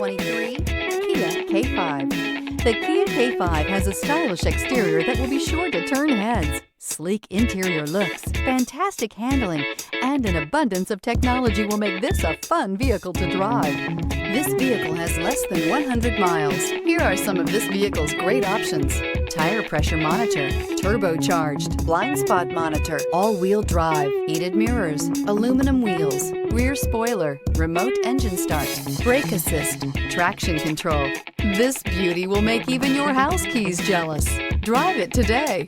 2023 Kia K5. The Kia K5 has a stylish exterior that will be sure to turn heads. Sleek interior looks, fantastic handling, and an abundance of technology will make this a fun vehicle to drive. This vehicle has less than 100 miles. Here are some of this vehicle's great options: tire pressure monitor, turbocharged, blind spot monitor, all-wheel drive, heated mirrors, aluminum wheels, rear spoiler, remote engine start, brake assist, traction control. This beauty will make even your house keys jealous. Drive it today.